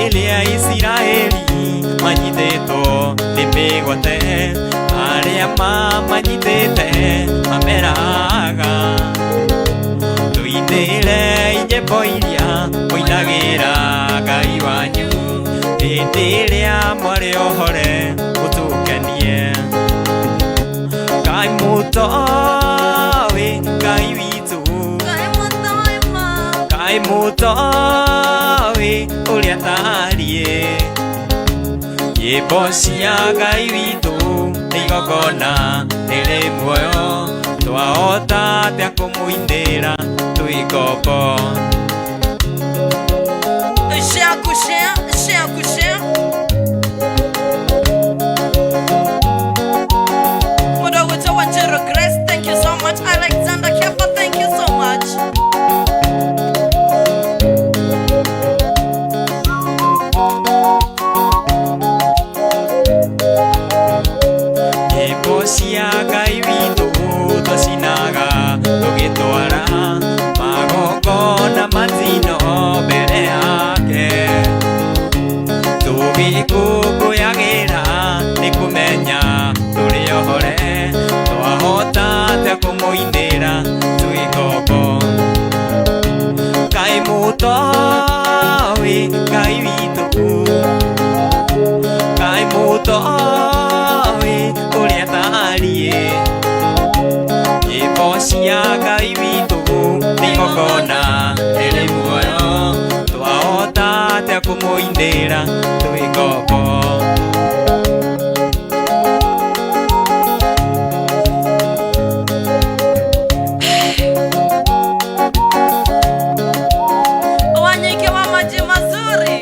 Ilia Israeli manyiteto nimigwate aria manyitete mameraga tuinire inyembo iria muinagira Ngai wanyu hindi iria mwari ohore mutukenie Ngai mutowi Ngai witu Ngai mutowi uria tarie nyimbo cia Ngai witu igogona riri muoyo twahota atia kumuinira twi ngombo Thank you so much. Alexander Kefa, thank you so much. nyimbo cia Ngai witu twacinaga tugitwara magongona matino mbere yake tugikũngũyagĩra nĩ kũmenya tũrĩ ohore twahota atia kũmũinĩra twĩ ngombo Ngai mũtowi Ngai witũ Ngai mũtowi ũrĩa tarie nyimbo cia Ngai witũ nĩ igongona rĩrĩ muoyo twahota atia kũmũinĩra twĩ ngombo Wanyike wa maji mazuri.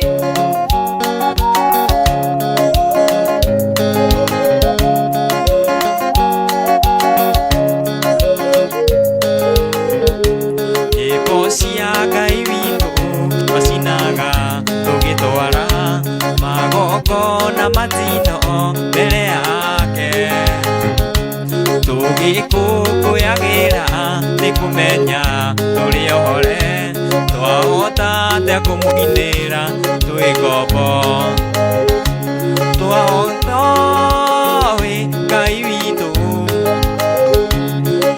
nyimbo cia Ngai witũ twacinaga tũgĩtwara magongona matino mbere yake tũgĩkũngũyagĩra nĩ kũmenya tũrĩ ohore twahota atia kũmũinĩra twĩ ngombo twahotowĩ Ngai witũ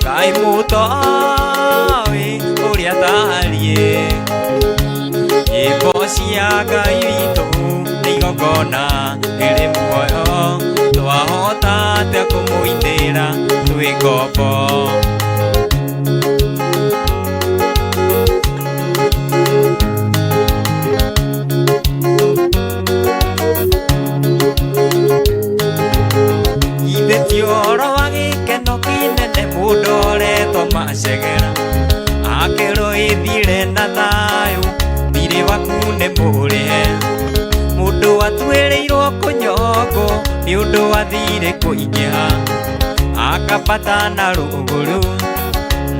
Ngai mũtowĩ ũrĩa tarie nyimbo cia Ngai witũ nĩ igongona rĩrĩ muoyo twahota atia kũmũinĩra twĩ ngombo ithe ti ũhoro wa gĩkeno kĩnene mũndũ oretwo macegera akerwo ĩthire na thayũ thirĩ waku nĩ mũrĩhe mũndũ atuĩrĩirwo kũnyongwo nĩ ũndũ wathire kũingĩha akambata na rũgũrũ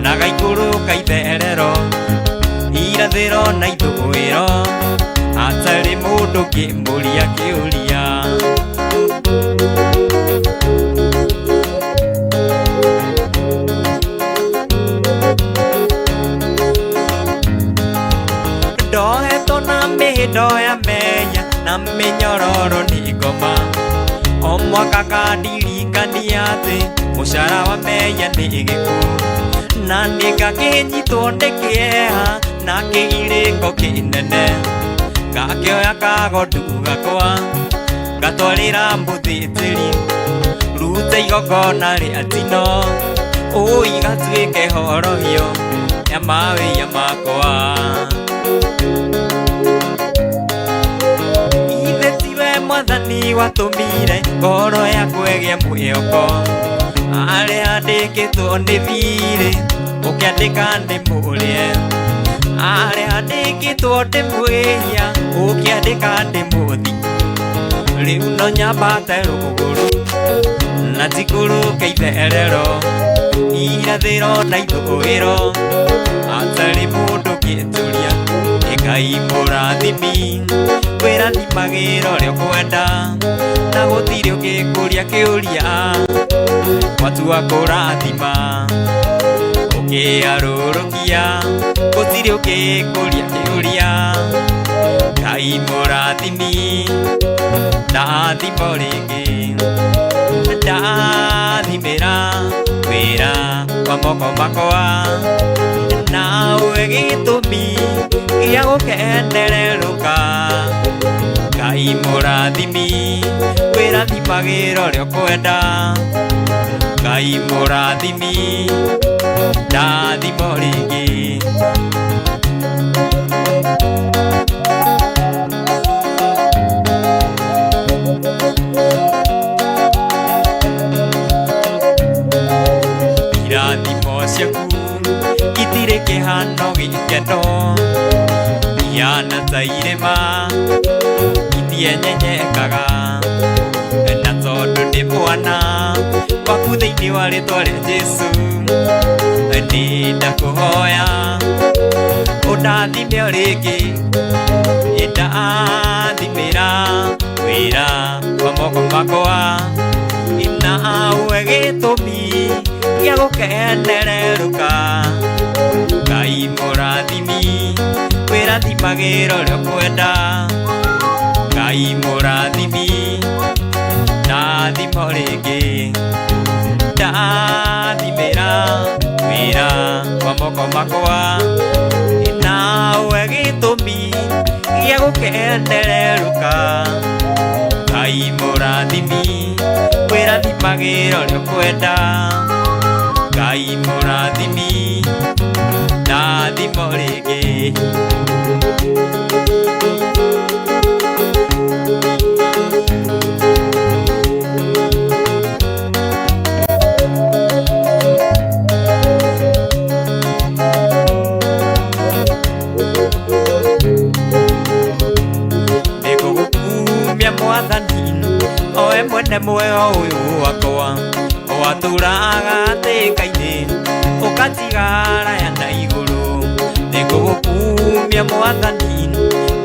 na gaikũrũka itherero irathĩro na ithũĩro hatarĩ mũndũ kĩmũria kĩũria ndohetwo na mĩhĩndo ya menya na mĩnyororo nĩ ngoma o mwaka kandirikania atĩ mũcara wa menya nĩ gĩkuũ na nĩngakĩnyitwo nĩ kĩeha na kĩgirĩko kĩnene ngakĩoya kagondu gakwa ngatwarĩra mũthĩnjĩri rute igongona rĩa njino ũĩ gatuĩke horohio ya mawĩya makwa ithe tiwe mwathani watũmire ngoro yakwa ĩgĩe mwĩhoko harĩa handĩkĩtwo nĩ thirĩ ũkĩandĩka ndĩmũrĩe harĩa handĩkĩtwo ndĩmwĩhia ũkĩandĩka ndĩmũthi rĩu no nyambate rũgũrũ na tikũrũke itherero irathĩro na ithũĩro hatarĩ mũndũ kĩtũria Ngai mũrathimi kwĩrathimagĩra ũrĩa ũkwenda na gũtirĩ ũngĩkũria kĩũria watua kũrathima ũkĩarũrũkia gũtirĩ ũngĩkũria kĩũria Ngai Ngai mũrathimi ndathimo rĩngĩ ndathimĩra wĩra wa moko makwa nawe gĩtũmi gĩa gũkenererũka Ngai mũrathimi wĩrathimagĩra ũrĩa ũkwenda Ngai mũrathimi ndathimo rĩngĩ irathimo ciaku itirĩ kĩhano gĩkeno ihana ta irĩma itienyenyekaga na tondũ nĩ mwana waku thĩinĩ wa rĩtwa rĩa Jesũ nĩ ndakũhoya ũndathime o rĩngĩ ndathimĩra wĩra wa moko makwa nawe gĩtũmi gĩa gũkenererũka Ngai mũrathimi wĩrathimagĩra ũrĩa ũkwenda Ngai mũrathimi ndathimo rĩngĩ ndathimĩra wĩra wa moko makwa nawe gĩtũmi gĩa gũkenererũka Ngai mũrathimi wĩrathimagĩra ũrĩa ũkwenda Ngai mũrathimi ndathimo rĩngĩ nĩngũgũkumia Mwathani owe mwene muoyo ũyũ wakwa watũraga hatĩka-inĩ ũkatigara ya na igũrũ nĩngũgũkumia Mwathani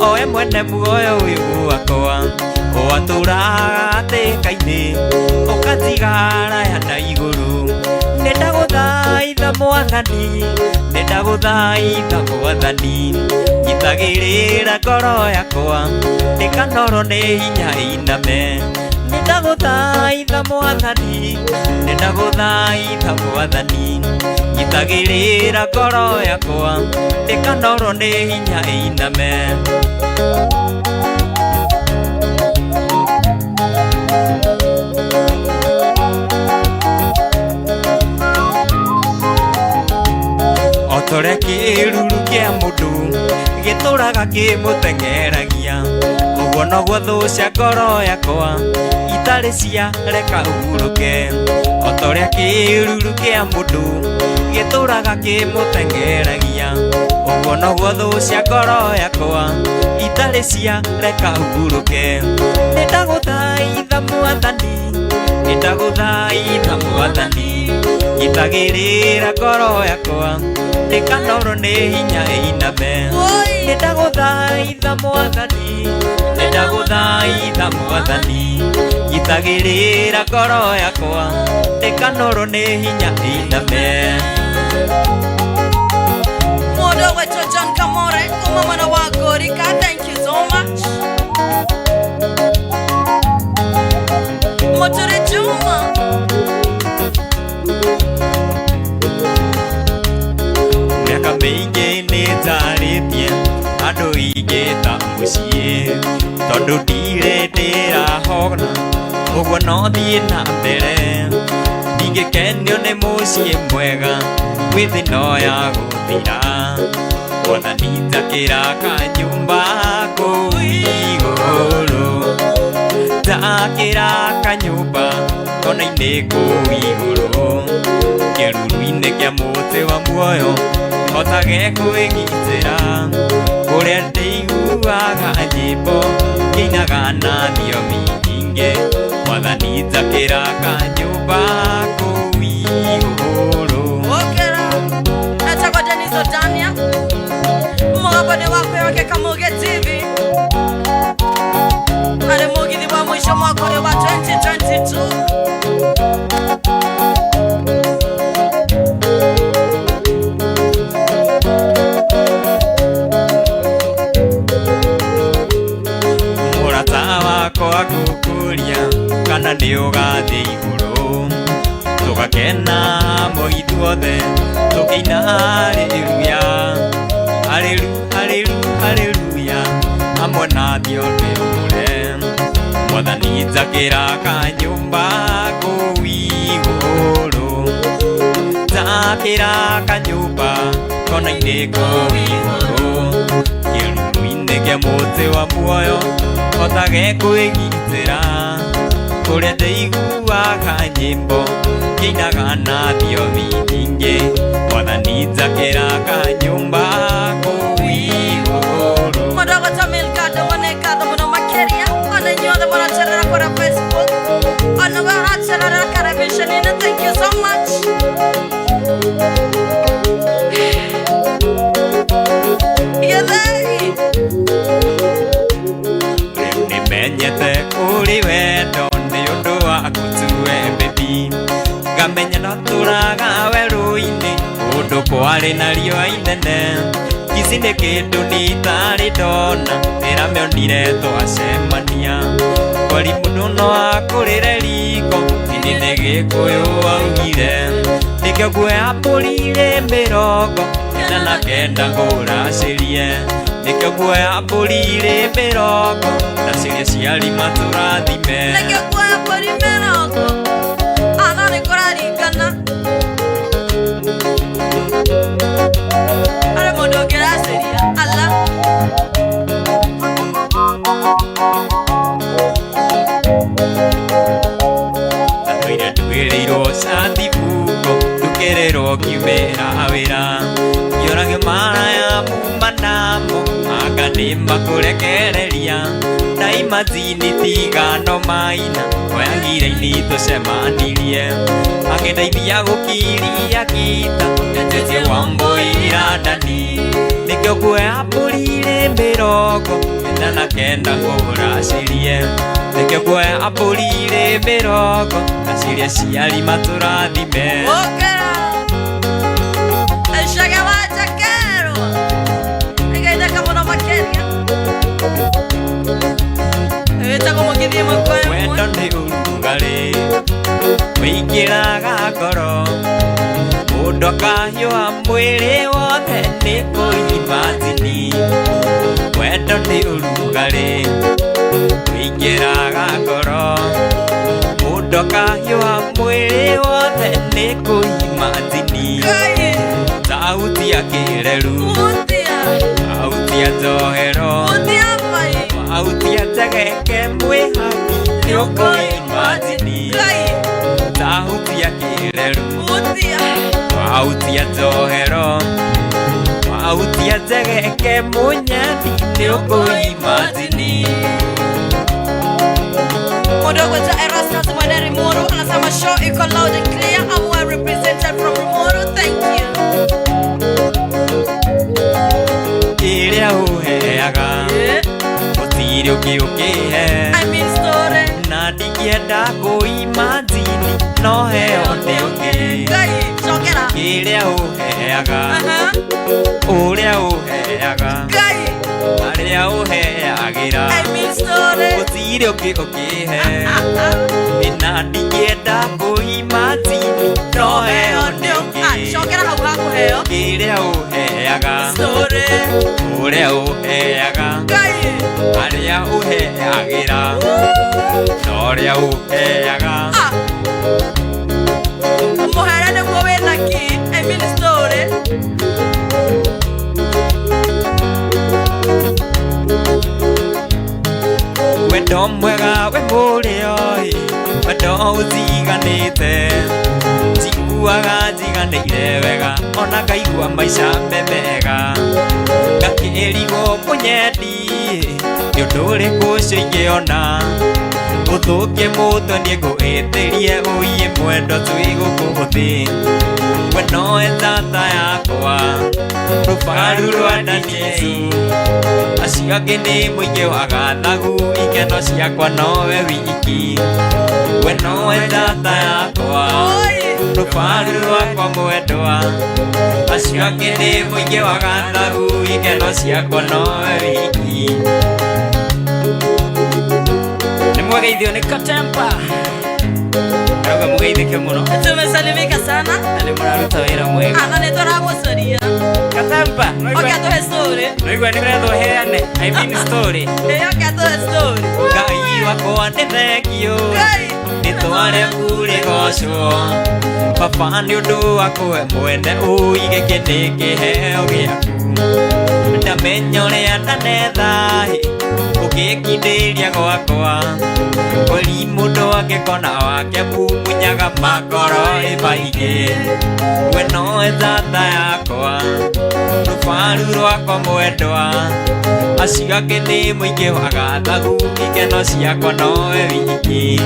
owe mwene muoyo ũyũ wakwa watũraga hatĩka-inĩ ũkatigara ya na igũrũ nĩndagũthaitha Mwathani nĩndagũthaitha Mwathani nyitagĩrĩra ngoro yakwa ndĩkanorwo nĩ hinya ĩiname nĩndagũthaitha Mwathani nĩndagũthaitha Mwathani nyitagĩrĩra ngoro yakwa ndĩkanorwo nĩ hinya ĩiname otorĩa kĩruru kĩa mũndũ gĩtũraga kĩmũteng'eragia ũguo noguo thũ cia ngoro yakwa itarĩ cia reka ũhurũke otorĩa kĩruru kĩa mũndũ gĩtũraga kĩmũteng'eragia ũguo noguo thũ cia ngoro yakwa itarĩ cia reka ũhurũke nĩndagũthaitha Mwathani nĩndagũthaitha Mwathani nyitagĩrĩra ngoro yakwa ndĩkanorwo nĩ hinya ĩiname nĩndagũthaitha Mwathani nĩndagũthaitha Mwathani nyitagĩrĩra ngoro yakwa ndĩkanorwo nĩ hinya ĩiname Mũndũ wetwo John Kamore kuma mwena wa Gorika, thank you so much. Motore Juma mĩaka mĩingĩ nĩnjarĩtie andũ aingĩ ta mũciĩ tondũ ndirĩ ndĩrahona ũguo no thiĩ na mbere ndingĩkenio nĩ mũciĩ mwega gwĩ thĩna ya gũthira Mwathani njakĩra kanyũmba kũu igũrũ njakĩra kanyũmba kona-inĩ kũu igũrũ kĩruru-inĩ kĩa mũtĩ wa muoyo hotage kwĩgitĩra kũrĩa ndĩiguaga nyĩmbo ngĩinaga na thiomi nyingĩ Mwathani njakĩra kanyũmba kũu igũrũ nataka Denizo Dania mwabone wakwe wake Kamuge TV ale mugithi wa mwisho mwaka wa 2022 Ngai nĩ ũgathiĩ igũrũ tũgakena hamwe ithuothe tũkĩina haleluya haleluya hamwe na thiote ũmũre Mwathani njakĩra kanyũmba kũu igũrũ njakĩra kanyũmba kona-inĩ kũu igũrũ kĩruru-inĩ kĩa mũtĩ wa muoyo hotage kwĩgitĩra kũrĩa ndĩiguaga nyĩmbo ngĩinaga na thiomi nyingĩ Mwathani njakĩra kanyũmba kũu igũrũ Mũndũ Tamilkado wanekado mũno makĩria ona inyuothe mũracerera kũrĩa Facebook ona mũracerera television-inĩ. Thank you so much. Rĩu nĩmenyete kũrĩ wendo nĩ ũndũ waku tuwe baby ngamenya no tũraga werũ-inĩ kũndũ kwarĩ na riũa inene ici nĩ kĩndũ nĩitarĩ ndona ndĩramĩonire twacemania kwari mũndũ no akũrĩre riko ini nĩ gĩkũyũ augire nĩkĩo nguoya mbũri-rĩ mĩrongo ĩna na kenda ngũracĩrie nĩkĩo nguoya mbũri-rĩ mĩrongo ndacĩrie ciari matũrathime Nĩkĩo nguoya mbũri mĩrongo ana nĩ kũraringana harĩ mũndũ ũngĩracĩria Allah Tũire twĩrĩirwo cathibuko tũkĩrĩrwo kiumĩra wĩra kĩũrage maraya muma namo anga nĩ makũrekereria daima zini tigano maina oyagire-inĩ tũcemanirie agĩndeithia gũkiria kita nyenjetie wambũira ndani nĩkĩo nguoya mbũri-rĩ mĩrongo ĩna na kenda ngũracĩrie nĩkĩo nguoya mbũri-rĩ mĩrongo ndacĩrie ciari matũrathime Okera Eshage wajakerwa Nĩgeithĩka mũno makĩria Ĩtagwo mũgithie mũkwe wendo nĩ ũrugarĩ wĩingĩraga ngoro mũndũ akahiũha mwĩrĩ wothe nĩ kũimagine wendo nĩ ũrugarĩ wĩingĩraga ngoro mũndũ akahiũha mwĩrĩ wothe nĩ kũimagine sauti ya kĩreru sauti ya njohero sauti ya tegeke mwĩhaki nĩ ũkũimagine sauti ya kĩreru sauti ya njohero sauti ya tegeke mũnyeni nĩ ũkũimagine Mũndũ ũgwĩtwo Erastus Mwene Rimuru anasema show iko loud and clear. I'm well represented from Rimuru. Thank you. Kĩrĩa ũheaga gũtirĩ ũkĩhe I mean story. na ndingĩenda kũimagine no heo nĩ ũngĩ Ngai, cokera. kĩrĩa ũheaga ũrĩa ũheaga Ngai, arĩa ũheagĩra I mean story. gũtirĩ ũkĩhe na ndingĩenda kũimagine no heo nĩ ũngĩ Cokera hau hakũheo. kĩrĩa ũheaga Story. ũrĩa ũheaga Ngai, arĩa ũheagĩra na ũrĩa ũheaga mũhere nĩguo wĩna ki. I mean story. wendo mwega we mũrĩo-ĩ wendo ũtiganĩte njiguaga njiganĩire wega ona ngaigua maica me mega ngakĩrigwo mũnyendi nĩ ũndũ ũrĩkũ ũcio ingĩona ũthũkie mũtwe niĩ ngũĩtĩrie ũiye mwendo twĩ gũkũ thĩ we nowe tata yakwa rũbaru rwa Danieli acio angĩ nĩ mũingĩ wa gathagu ikeno ciakwa nowe wiki we nowe tata yakwa rũbaru rwakwa mwendwa acio angĩ nĩ mũingĩ wa gathagu ikeno ciakwa nowe wiki nĩ mwageithio nĩ Katempa mugeithike muno tumesalimika sana ali muraruta wira mwega ana nä tåragåcaria Katampa oke atåhe story noigua nä retwo heane I mean story oke atåhe story Ngai wakwa nĩ thengio nĩ tware kure gocwo Baba nĩ ũndũ wa kũhe mwene ũige kĩndĩ kĩheo gĩaku ndamenya ũrĩa ndanethaĩ ũgĩkindĩria gwakwa kweri mũndũ angĩkona wake mumunyaga makoro ĩbaingĩ we nowe thata yakwa rũbaru rwakwa mwendwa acio angĩ nĩ mũingĩ wa gathagu ikeno ciakwa nowe wiki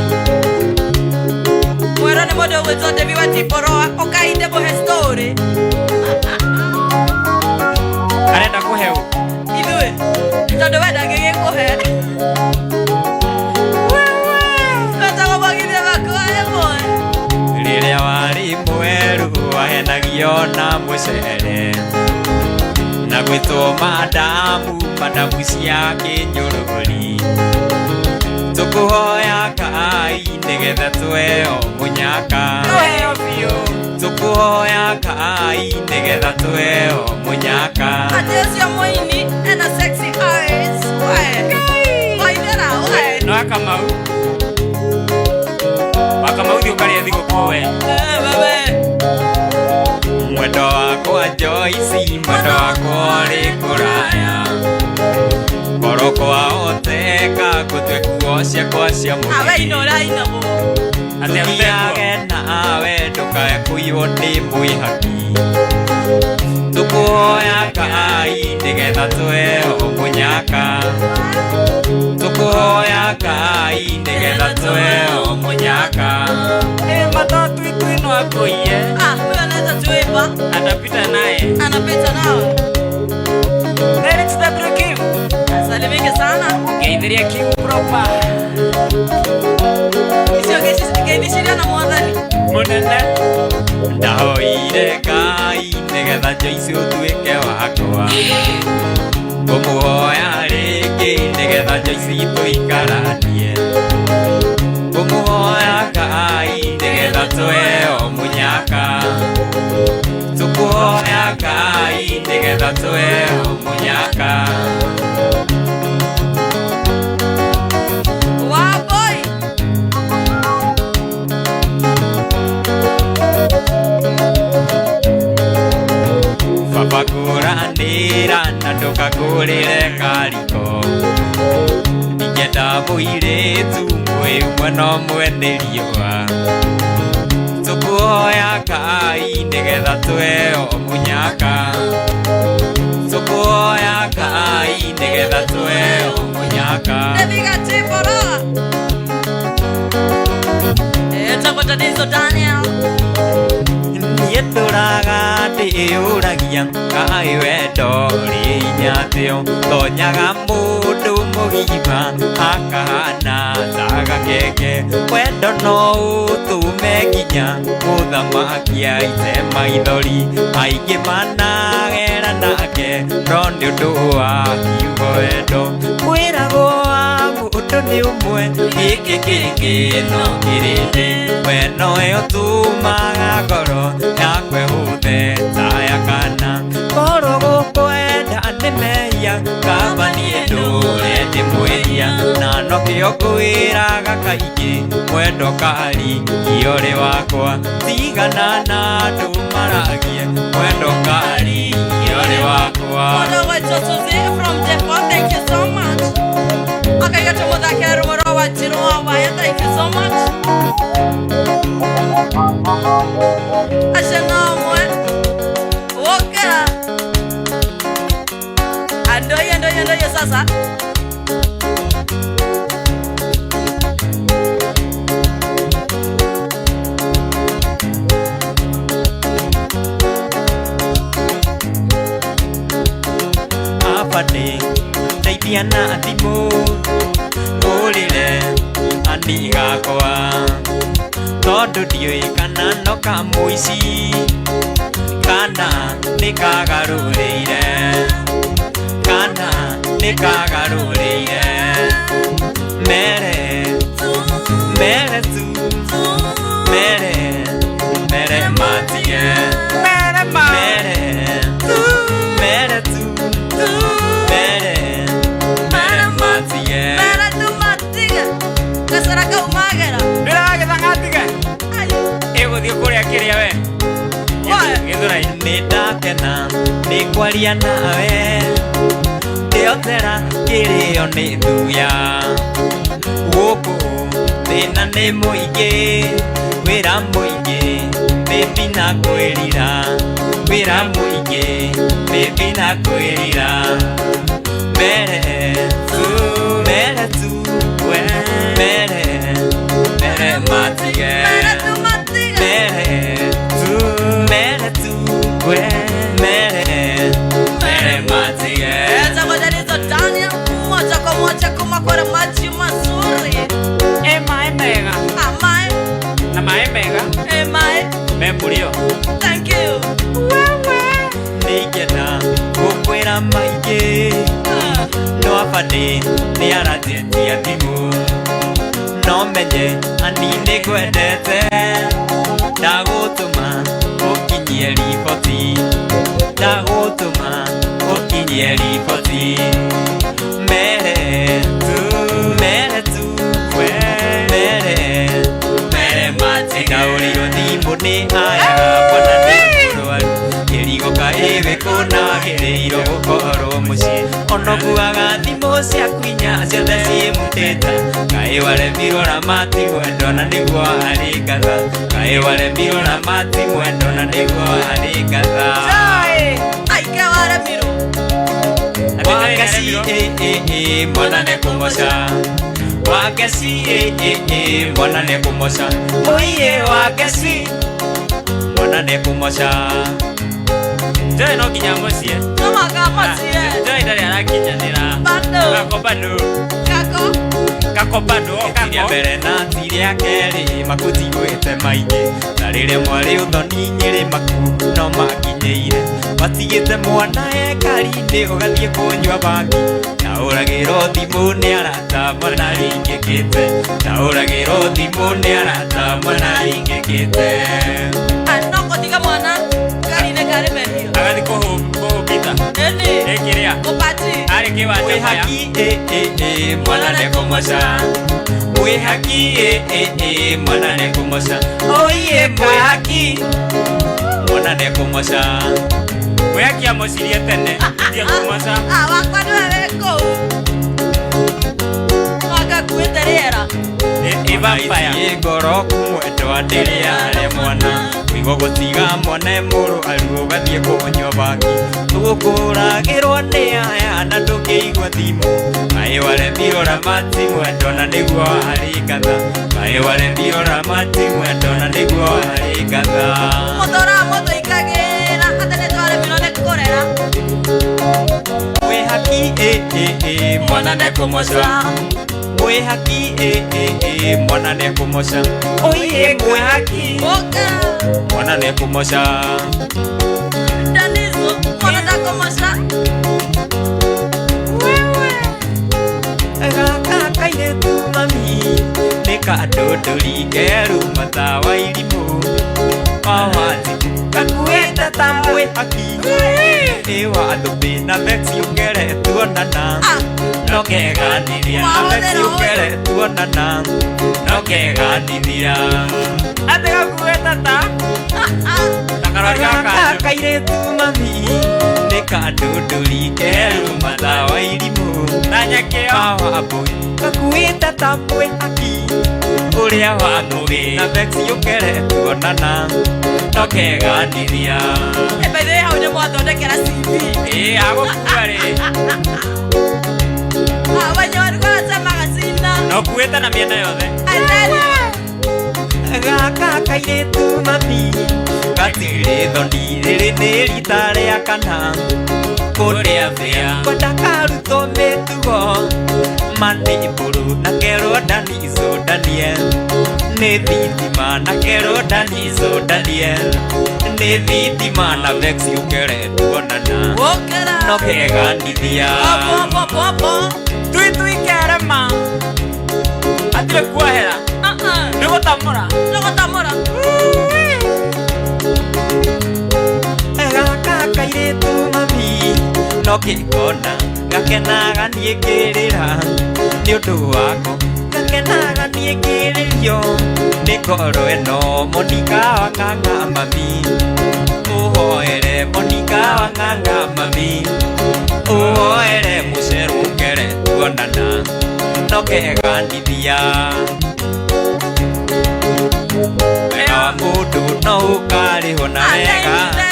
mwero nĩ mũndũ ũgwĩtwo Devi wa Tiporoa ũkainde mũhe story arenda kũheo ithuĩ tondũ we ndangĩgĩkũhe wetagwo mwagithia wakwa ĩmwe rĩrĩa warĩ mweru wahenagio na mũcere na gwĩtwo madamu cia kĩnyũrũri tũkũhoya Ngai nĩgetha tweo mũnyaka tũkũhoya Ngai nĩgetha tweo mũnyaka atĩ ũcio mũini ena sexy eyes we waithera we no Akamau thiĩ ũkarĩa thigũkũ we mwendo wakwa Joyce mwendo wakwa rĩ kũraya ngoro kwahoteka gũtue nguo ciakwa cia mũthenya tũthiage nawe ndũkae kũiywo nĩ mwĩhaki tũkũhoya Ngai nĩgetha tweo mũnyaka tũkũhoya Ngai nĩgetha tweo mũnyaka matatu itwĩno akũiye huyo anaweza tuipa atapita naye anapita nao Lyrics W Kim asalimike sana geithiria Kim proper geithiciria na mwathani mũnene ndahoire Ngai nĩgetha Joyce ũtuĩke wakwa ngũmũhoya rĩngĩ nĩgetha Joyce tũikaranie ngũmũhoya Ngai nĩgetha tweo mũnyaka tũkũhoya Ngai nĩgetha tweo mũnyaka Baba kũranĩra na ndũkagũrĩre kariko ingĩenda mũirĩtu mwĩmwe no mwene riũa tũkũhoya Ngai nĩgetha tweo mũnyaka tũkũhoya Ngai nĩgetha tweo mũnyaka Devi wa Tiporoa etagwo Tatizo Daniel niĩ ndũraga ndĩyũragia Ngai wendo rĩ inya thĩo tonyaga mũndũ mũgima akahana ta gakenge wendo no ũtũme nginya mũthamakia aite maithori aingĩ managera nake no nĩ ũndũ wa kiugo wendo kwĩragwo wa mũndũ nĩ ũmwe gĩkĩ kĩngĩ no kĩrĩndĩ we nowe ũtũmaga ngoro yakwe hũthe ta ya kana ngoro gũkwenda nĩ mehia kaba niĩ ndũre ndĩmwĩria na no kĩo ngwĩraga kaingĩ mwendo kari iorĩ wakwa tigana na andũ maragie mwendo kari iorĩ wakwa from Devo, thank you so much. Okay, got to muthakĩra rwĩmbo rwa Tiroa Waya, thank you so much. Acio no ũmwe woka andoye sasa abane ndeithia na thimũ ũrĩre ani gakwa tondũ ndiũĩ kana no kamũici kana nĩ kagarũrĩire kana nĩ kagarũrĩire mere tu mere ndikena nikwaria nawe ndeothera kirio ni thuya guku thina ni muingi wira muingi baby na kwirira wira muingi baby na kwirira mere tu we mere matige mere tu we mere matige eza ngoja nizo ndani moja kwa moja kumakora maji mazuri mae mega amae na mae mega mae memurio thank you nigena gukwira maingi no abandi ni aratetia thimu no menye anini kwendete ndagutuma ukinyie riboti ndagutuma ukinyie riboti mere tu we mere matika urio thimu ni aya bwana ni murwaru kirigo kaiwe kuna kiriro gukorwo mucii onokuaga thimu ciaku inya ciothe ciimutita kai waremirwo na mati mwendo na niguo arĩ ngatha kai waremirwo na mati mwendo na niguo arĩ ngatha aike waremirwo wakaci mwana nĩ kũmoca wakaci mwana nĩ kũmoca oiye wakaci mwana nĩ kũmoca Joy no kinya mucie no magamucie Joy ndari arakinyanira bado kako bado kinya mbere na tiria keri makutigwite maingi na riria mwari uthoni nyiri maku no makinyeire batigite mwana ekari-ini ugathie kunywa bangi na uragirwo thimu ni arata mwana ringikite na uragirwo thimu ni arata mwana ringikite anoko tiga mwana kari-ini kari benio agathi kuhubita eni ekiria kupati ari kiwanja haki mwana ne kumoca mwi haki mwana ne kumoca oiye mwi haki mwana ne kumoca mwi haki amucirie tene ndia kumoca wakwa niwe wiko wakakuite riera ivampaya ngoro kumwendwa ndiriare mwana wigo gutiga mwana mũrwaru ũgathie kũnyua bangi tũgũkũragĩrwo nĩ aya na ndũngĩigua thimu kaĩ waremirwo na mati mwendo na nĩguo harĩ ngatha kaĩ waremirwo na mati mwendo na nĩguo harĩ ngatha mũthora mũtũikagĩra atĩ nĩtwaremirwo nĩ kũrera mwĩ haki mwana nĩ kũmoca mwi haki mwana ne kumoca oiye mwi haki mwana ne kumoca Danizo mwana ta kumoca gaka kaire tu mami ne kadodori keru mata wa irimu awati kakueta tambwe haki ewa adobe na vexi ungere tuonana no keganithia vexi ungere tuonana no keganithia ate gakueta ta takaraka kaire tu mami ne kadodori keru mata wa irimu nanyakeo awabu kakueta tambwe haki uria wa mugi na vexi ungere tuonana no keganithia ebethe hau nĩ mwathondekera CV agũkua rĩ wenye walikuwa nasemaga sina no kuĩte na mĩena yothe gaka kairĩtu mami gatirĩ thoni rĩrĩ nĩ rita rĩa kana kũrĩa thĩa kwenda karutwo mĩtugo manĩmbũrũ na kerwo Danizo Daniel nĩ thitima na kerwo Danizo Daniel nĩ thitima na vexi ũngere tuonana no keganithia tui kerema atire kuahera nĩ gũtamũra gaka kairĩtu mami no kĩkona gakenaga niĩ kĩrĩra nĩ ũndũ wako gakenaga niĩ kĩrĩrio nĩ ngoro ĩno Monica wa ng'ang'a mami uhoere monika wa ng'ang'a mami uhoere muceru ngere tuonana nokegandithia wega wa mundu no ukarĩhwo na wega na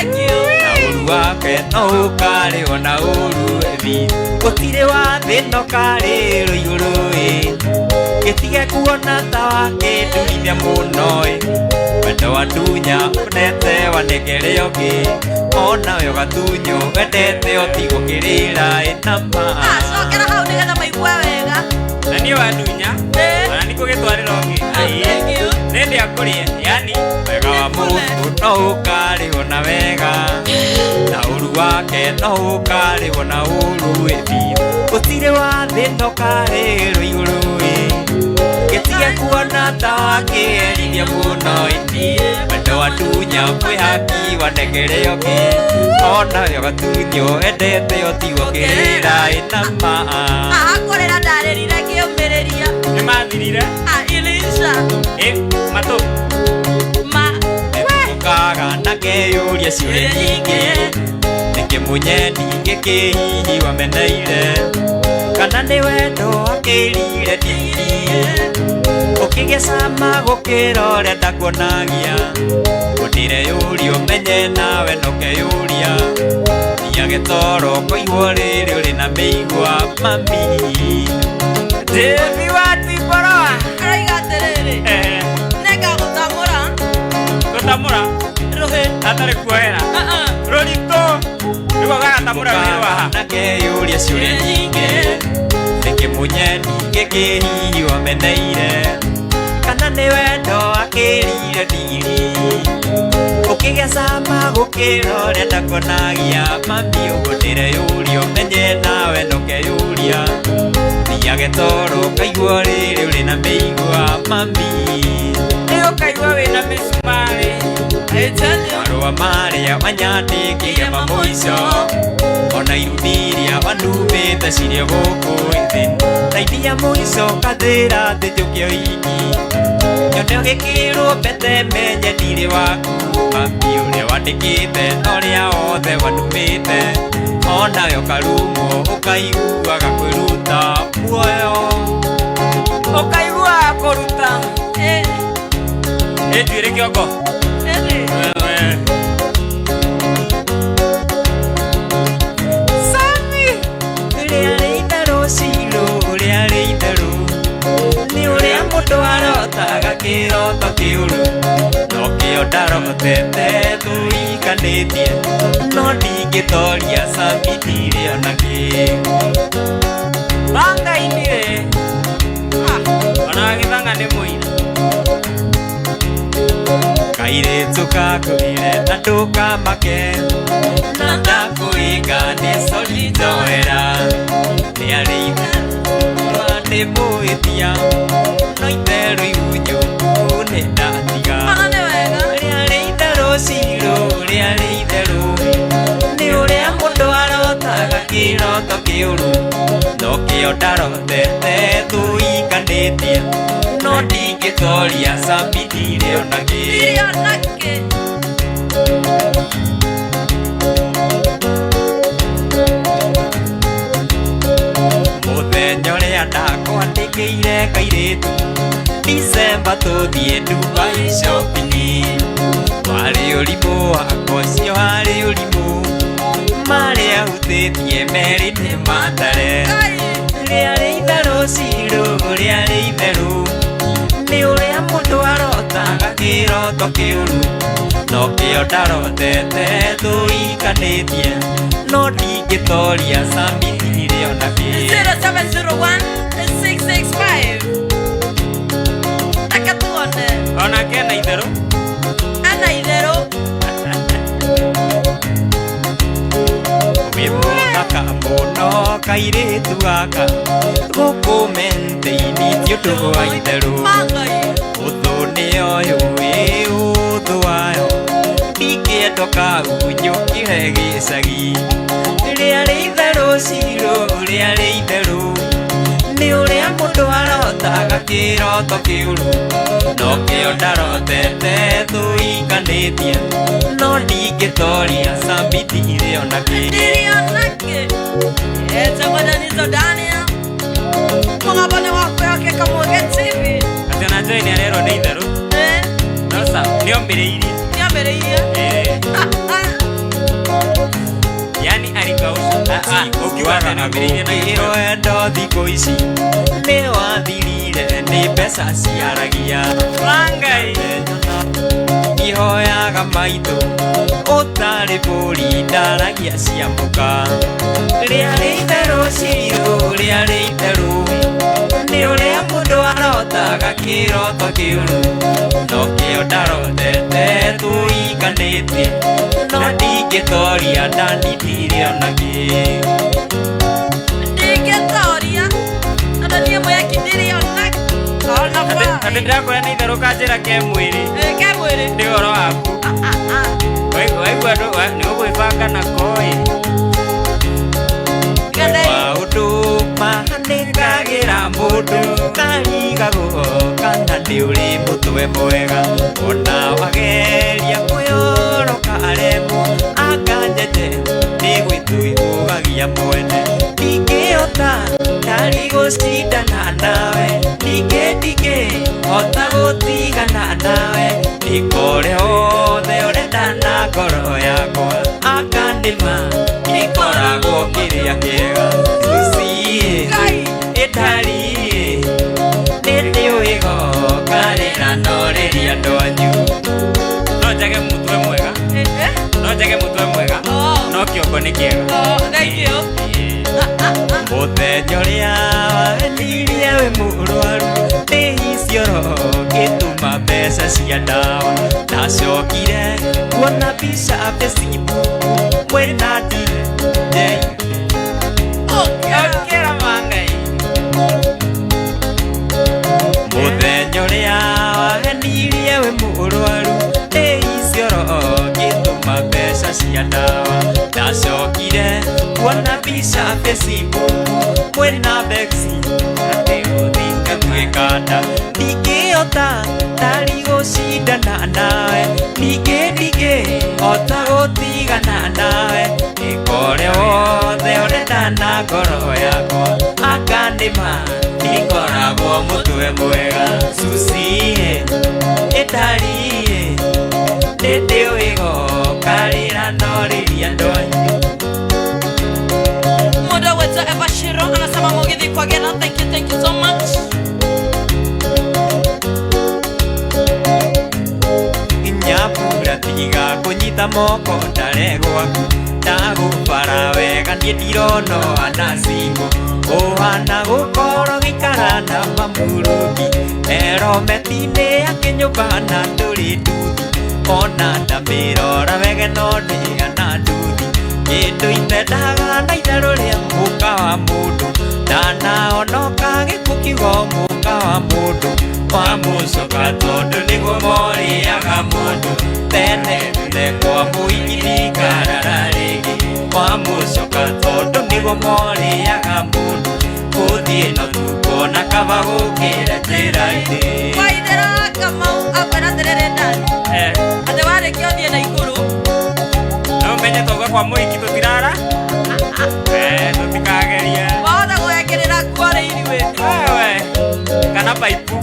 ũru wake no ukarĩhwo na ũru ethi gũtirĩ wa thĩno karĩrwo igũrũ gĩtige kuona ta wakĩndurithia mũno wendo wa ndunya ũndete wanengere ũngĩ onawe ũgatunyo wendete ũtigũkĩrĩra ĩnama cokera hau nĩgetha maigue wega na niĩ wa ndunya ona nĩ kũgĩtwarĩra ũngĩ nĩndĩ akũrie yani wega wa mũndũ no ũkarĩhwo na wega na ũru wake no ũkarĩhwo na ũru ethi gũtirĩ wa thĩno karĩrwo igũrũ gĩtige kuona ta wakĩerithia mũno wendo wa ndunya mwĩhaki wanengere ũngĩ onawe ũgatunyo endete ũtigũkĩrĩra ĩnama akũrĩra ndarĩrire kĩũmĩrĩria nĩmathirire Elisha matũ ũkaga na keyũria ciũria nyingĩ nĩkĩmunyeni gĩkĩhihi wameneire kana nĩ wendo akĩrire ndirie ũkĩgĩa cama gũkĩra ũrĩa ndakuonagia ũndĩre yũria ũmenye nawe nokeyũria thia gĩtoro kũigua rĩrĩ ũrĩ na mĩigua mami Devi wa Tiporoa araiga atĩrĩrĩ nĩngagũtamũra gũtamũra hatarĩ kuoera rũritũ nĩguo gagatamũra wĩrĩ waha nakeyũria ciũria nyingĩ nĩkĩmunyeni gĩkĩhihi wameneire kana nĩ wendo akĩrire ndiri ũkĩgĩa cama gũkĩra ũrĩa ndakuonagia mami ũgũndĩre yũria ũmenye nawe nokeyũria thia gĩtoro kaigua rĩrĩ ũrĩ na mĩigua mami nĩũkaigua wĩna mĩcumarĩ marũa marĩa wanyandĩkĩire mamũico ona irundi iria wanumĩte cirĩ gũkũ thĩ na iria mũico kathĩra thĩ njũkĩ ũhiki nyone ũgĩkĩrwo mbete menye ndirĩ waku mami ũrĩa wandĩkĩte norĩa wothe wanumĩte onawe ũkarumwo ũkaiguaga kwĩruta muoyo ũkaiguaga kũruta ĩnduĩrĩ kĩongo kĩroto kĩũru no kĩo ndarotete tũikanĩtie no ndingĩtoria cabithire ona kĩ bangainire ona gĩthanga nĩ mũira kairĩtu kakũire na ndũkamake na ndakũringa nĩ solitoera nĩarĩitha nĩ mũĩtia no itherũ igunyu nĩ ndatiga rĩarĩ itherũ cirũ rĩarĩ itherũ nĩ ũrĩa mũndũ arotaga kĩroto kĩũru no kĩo ndarotete tũikanĩtie no ndingĩtoria cabithire ona kĩ mũthenya ũrĩa ndakwandĩkĩire kairĩtu December tũthiĩ Dubai shopping warĩ ũrimũ wakwa ũcio warĩ ũrimũ marĩa hutĩtie merĩ nĩ matare rĩarĩ itherũ cirũ rĩarĩ itherũ nĩ ũrĩa mũndũ arotaga kĩroto kĩũru no kĩo ndarotete tũikanĩtie no ndingĩtoria cabithire ona kĩ 0701-665 takatuone onake ena itherũ ana itherũ wĩ mũthaka mũno kairĩtu gaka gũkũ mente-inĩ ti ũndũ wa itherũ ũthũ nĩoyũ wĩ ũthũ wayo ndingĩenda kagunyũ kĩhe gĩcagi rĩarĩ itherũ cirũ rĩarĩ itherũ nĩ ũrĩa mũndũ arotaga kiroto kiuru no kio ndarotete tuikanĩtie no ndingĩtoria Sabiti ĩrĩ onake Etamadanizo Daniel Mungabone wako yake Kamuge TV atena join arero nĩ itherũ no sa nĩombĩrĩirie yani alikausha ukiwata na endo thikũ ici nĩ wathirire nĩ mbeca ciaragia rangai ihoyaga maitũ ũtarĩ mbũri ndaragia ciamũka rĩarĩ itherũ cirũ rĩarĩ itherũ nĩ ũrĩa mũndũ arotaga kĩroto kĩũru no kĩo ndarotete tuikanĩtie no ndingĩtoria ndandindire onakĩ ndingĩtoria na niĩ mwekindire onakĩ andũ ndĩrakwĩra nĩ itherũ kanjĩra ke mwĩrĩ nĩ ũhoro waku waigua andũ nĩ ũgwĩbanga na koĩ maũndũ mahanĩkagĩra mũndũ karigagwo kana nĩ ũrĩ mũtwe mwega ona wageria kwĩyoroka aremwo akanjete nĩ gwĩtũĩhũgagia mwene ndingĩhota ndarĩ gũcindana nawe ndingĩhota gũtigana nawe ndĩkore othe ũrenda na ngoro yakwa akandĩma ĩkoragwo kĩrĩa kĩega ĩtariĩ nĩndĩũĩgo karĩra norĩria ndwanyu no njage mũtwe mwega no kĩongo nĩ kĩega mũthenya ũrĩa wanirie wĩ mũrwaru nĩ icioro gĩtũma mbeca cia ndawa ndacokire kuona mbica Facebook mwĩna ndire okera mangai mũthenya ũrĩa wanirie wĩ mũrwaru nĩ icioro gĩtũma mbeca cia ndawa ndacokire kuona mbica Facebook mwĩna Bexi atĩ gũthinga twĩkanda ndingĩhota ndarĩ gũcindana nawe ndingĩhota gũtigana nawe ĩkore wothe ũrenda na ngoro yakwa akandĩma ĩkoragwo mũtwe mwega Susie ĩtariĩ nĩndĩũĩgo karĩra norĩria ndwanyu Muda wetu Eva Shiro anasema mugithi kwa gena. Thank you so much. Nyapura tiga kunyita moko ndaregwaku ndagũbara wega niĩ ndirono anacingo ũhana gũkorwo gĩikara na mamurungi erometinĩ akĩnyũmba na ndũrĩ nduthi ona ndamĩrora wege no ndĩana nduthi kĩndũ itendaga na itherũ rĩa mũka wa mũndũ ndanaonoka gĩkuũ kiugo mũka wa mũndũ wa mũcoka tondũ nĩguo morĩaga mũndũ tene thekwa mũingĩri karara rĩngĩ wa mũcoka tondũ nĩguo morĩaga mũndũ gũthiĩ no tukuona kaba gũkĩra njĩra-inĩ Waithera Kamau akwĩra atĩrĩrĩ Ndani atĩ warĩkia ũthiĩ na igũrũ no menye twauga kwa mũhiki tũtirara tũtikageria wahota gwĩkĩrĩra nguo-rĩ wewe kana paipu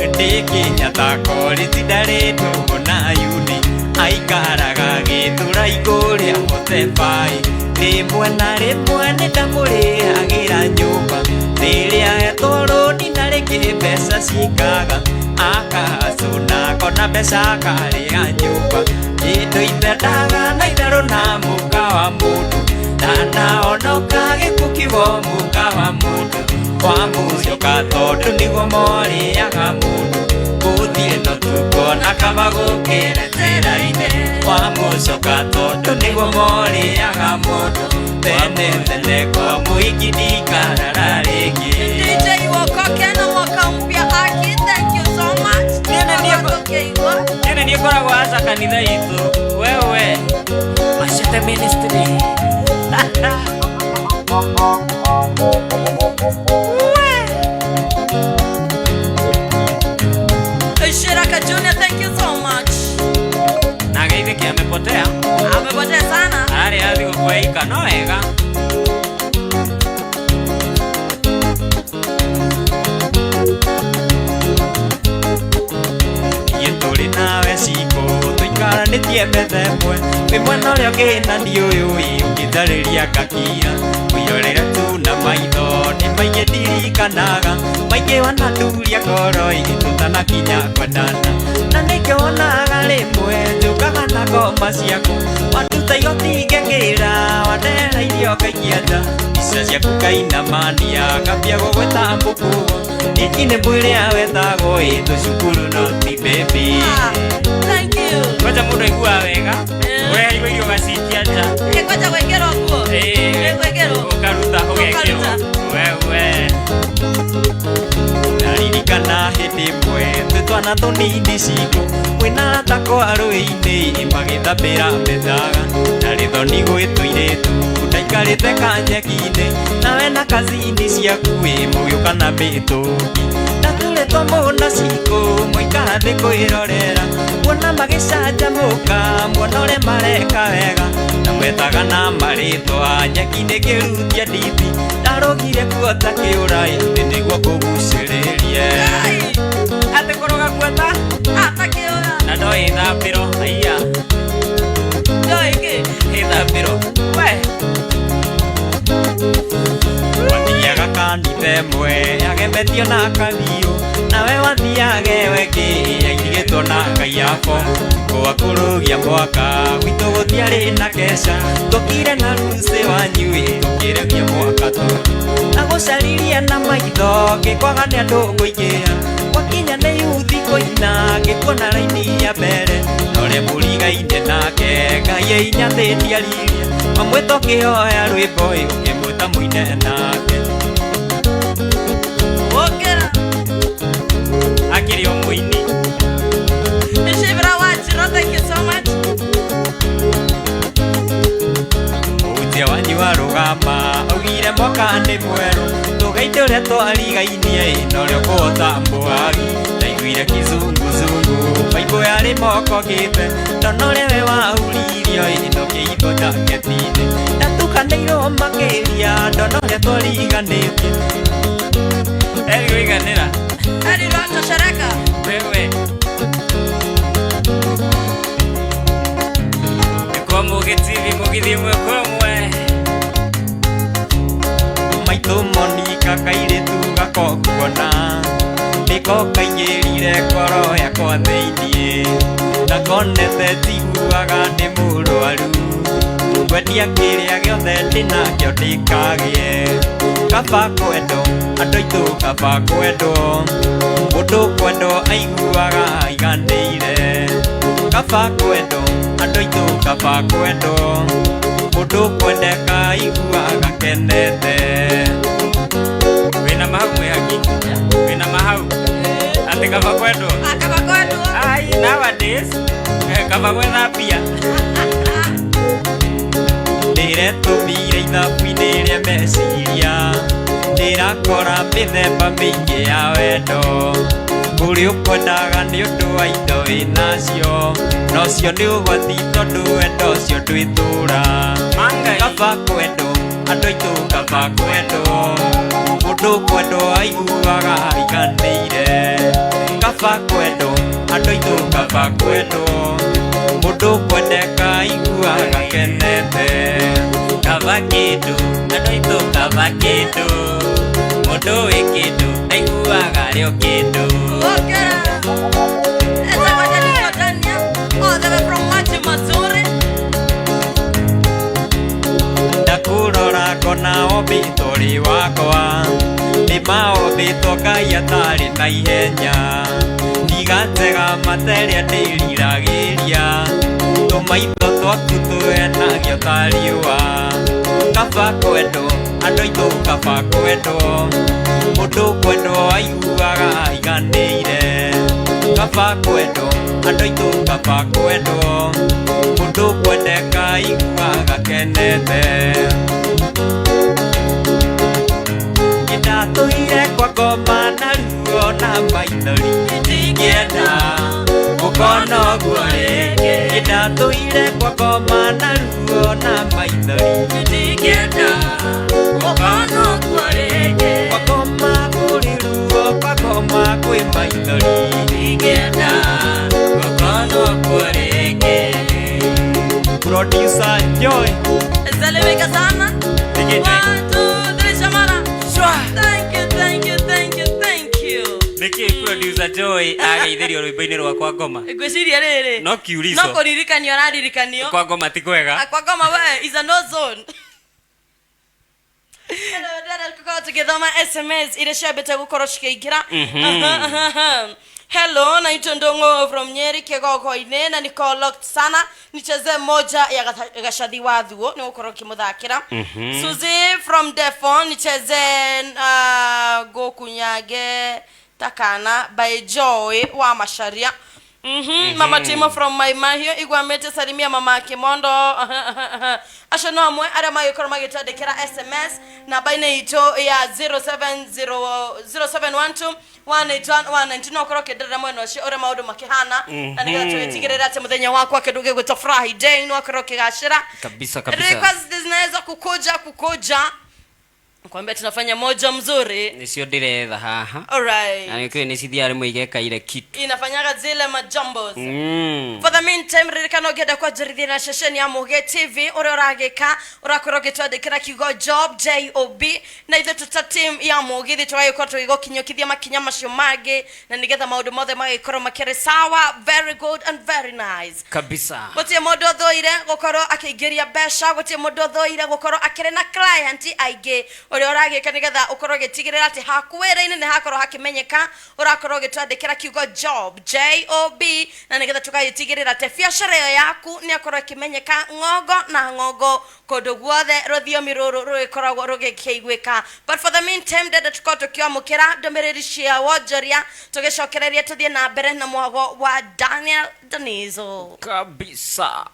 ndĩkinya takori tindarĩtwo na yuni aikaraga gĩthũra igũrĩa mũtebai rĩmwe na rĩmwe nĩndamũrĩagĩra nyũmba rĩrĩa etũrũni na rĩngĩ mbeca cikaga akacũna kona mbeca akarĩga nyũmba kĩndũ itendaga na itherũ na mũka wa mũndũ ndanaonoka gĩkuũ kiugo mũka wa mũndũ wa mũcoka tondũ nĩguo morĩaga mũndũ gũthiĩ no tukuona kaba gũkĩra njĩra-inĩ wa mũcoka tondũ nĩguo morĩaga mũndũ tene kwa mũhiki ndikarara rĩngĩ DJ Wokoke na mwaka mpya aki. Thank you so much. Kene niĩ ngoragwo aca kanitha itũ wewe Machete Ministry ndĩrĩrie methemwe wĩ mwena ũrĩa ũngĩ na ndiũyũĩ ũkĩnjarĩria ngakira wĩrorere tu na maitho nĩ maingĩ ndirikanaga maingĩ wananduria ngoro-ĩ tũtanakinya kwendana na nĩkĩo wonaga rĩmwe njũkaga na ngoma ciaku watuta igoti ngekĩra wanera irio ngaikia nja mbica ciaku ngainamania ngambia gũgwĩta mbũkũgo ningĩ nĩ mwĩrĩa wetagwo-ĩ tũcukuru no ti baby. Thank you. Kwaja mũndũ aiguaga wega ũreheirwo irio ũgacikia nja Kwaja gwĩkĩrwo nguo ũkaruta ũgekĩrwo wewe ndaririkana hĩndĩ ĩmwe twĩ twana tũnini citũ mwĩna takwa rũĩ-inĩ magĩthambĩra methaga na rĩthoni gwĩ tũirĩtu ndaikarĩte kanyeki-inĩ nawe na kazini ciaku-ĩ mũgĩũka na mĩtũngi na tũrĩtwo mũna cikũ mũikara thĩ kwĩrorera muona magĩcanjamũka muona ũrĩa mareka wega na mwetaga na marĩtwa nyeki-inĩ ngĩrutia ndithi ndarũgire kuota kĩũra-ĩ thĩ nĩguo kũgucĩrĩrie atĩ kũroga kuota na no ĩthambĩro aiya ĩthambĩro we wathiaga kanitha ĩmwe yagemetio na kathiũ nawe wathiage wengĩ yairigĩtwo na ngai yako gwakũrũgia mwaka gwitũ gũtiarĩ na keca tũkire na rucĩ wanyuĩ tũkĩregia mwaka tondũ na gũcariria na maitho ngĩkwaga nĩ andũ ngũingĩra gwakinya nĩ yuthi kũina ngĩkuona raini ya mbere norĩa mũrigaine nake ngai ainyathĩtie aririe mamwĩta ũkĩhoya rwĩmbo-ĩ ũkĩmwĩta mũine nake akĩrĩ o mũini. Thank you so much. Mũhunjia wanyu arũgama augire mwaka nĩ mwerũ tũgeithie ũrĩa twarigainie norĩa ũkũhota mbũagi ndaiguire kizunguzungu baibũ yarĩ moko gĩte ndona ũrĩa we wahuririo nokĩitwo jaketi-inĩ ndatukanĩirwo makĩria ndona ũrĩa twariganĩtie erigũiganĩra Toshareka wewe mũgithi mwe komwe maitũ monika kairĩtu gakokuona nĩko kaingĩrire ngoro yakwa thĩiniĩ na konete njiguaga ndĩ mũrwaru ngwendia kĩrĩa gĩothe ndĩnakĩo ndĩkagĩe kaba kwendwo andũ aitũ kaba kwendwo mũndũ kwendwo aiguaga aiganĩire kaba kwendwo andũ aitũ kaba kwendwo mũndũ kwendeka aiguaga kenete wĩna mahau mwĩhaki wĩna mahau atĩ kaba kwendwo ai nowadays kaba gwĩthambia ndĩretũmire ithabu-inĩ rĩa meciria ndĩrakora mĩthemba mĩingĩ ya wendo ũrĩa ũkwendaga nĩ ũndũ wa indo wĩnacio nocio nĩ ũgwati tondũ wendo ũcio ndwĩtũũra kaba kwendwo andũ aitũ kaba kwendwo mũndũ kwendwo aiguaga aiganĩire kaba kwendwo andũ aitũ kaba kwendwo mũndũ kwendeka aiguaga kenete kaba kĩndũ andũ aitũ kaba kĩndũ mũndũ wĩ kĩndũ aiguaga rĩo kĩndũ. Ndakurora ngona ombĩtwo rĩ wakwa nĩ maombĩtwo Ngai atarĩ na ihenya ndigatega materĩa ndĩriragĩria tũmaitho twaku tũenagio ta riũa kaba kwendwo andũ aitũ kaba kwendwo mũndũ kwendwo aiguaga aiganĩire kaba kwendwo andũ aitũ kaba kwendwo mũndũ kwendeka aiguaga kenete ndatũire kwa ngoma na ruo na maithori ndingĩenda gũkona ũguo rĩngĩ ndatũire kwa ngoma na ruo na maithori ndingĩenda gũkona ũguo rĩngĩ kwa ngoma kũrĩ ruo kwa ngoma kwĩ maithori ndingĩenda gũkona ũguo rĩngĩ Joy. Zalimika sana. Niki, 1, 2, 3 Shamara. Shwa. Thank you. Niki producer Joy ageithirio rwimbo-ini rwakwa ngoma. Ngwiciria riri. No kiurico. No kuririkanio araririkanio. Kwa ngoma ti kwega. Kwa ngoma we is a no zone. Hello, dada tukao tukithoma SMS ile shabete gukorwo cikeingira. Hello, naitwa Ndongo from Nyeri Kigoko-ini na niko locked sana. Nicheze moja ya Gacathi wa Thuo ni gukorwo kimuthakira. Suzy from Devon nicheze Gokunyage Takana by Joy wa Masharia. Mama Timo from Maimahio igwamete salimia mama Kimondo. Ashano amwe ara magikoro magitandikira SMS na baine ito ya 0712 181 no koroke dada mweno acio ore maundu makihana na nigetha twetigirira ati muthenya wakwa kinduge gwita Friday no koroke gashira Kabisa. request zinaweza kukuja kwambia tunafanya moja mzuri Nicio ndiretha haha. Alright. Na nikwe nicithia rimwe igekaire kitu. Inafanyaga zile majumbos. For the meantime ririkana ugenda kwa jarithia na shesheni ya Muge TV uri uragika urakorwo twandikira kigo job JOB na ithe tuta team ya Muge thi twagikwa twigokinyokithia makinya macio mage na nigetha maundu mothe magikorwo makire sawa. Very good and very nice. Kabisa. Gutie mundu thoire gukorwo akiingiria besha, gutie mundu thoire gukorwo akire na client aige uri uragika nigetha ukorwo gitigirira ati hakuwira-ini ni hakorwo hakimenyeka urakorwo gitwandikira kiugo job JOB na nigetha tukagitigirira ati biacara yaku ni akorwo kimenyeka ngogo na ngogo kodo guothe ruthiomi ruru ruikoragwo rugikiguika. But for the meantime dada tukorwo tukiamukira ndomereri cia wonjoria tugicokereria tuthie na mbere na mwago wa Daniel Danizo. Kabisa.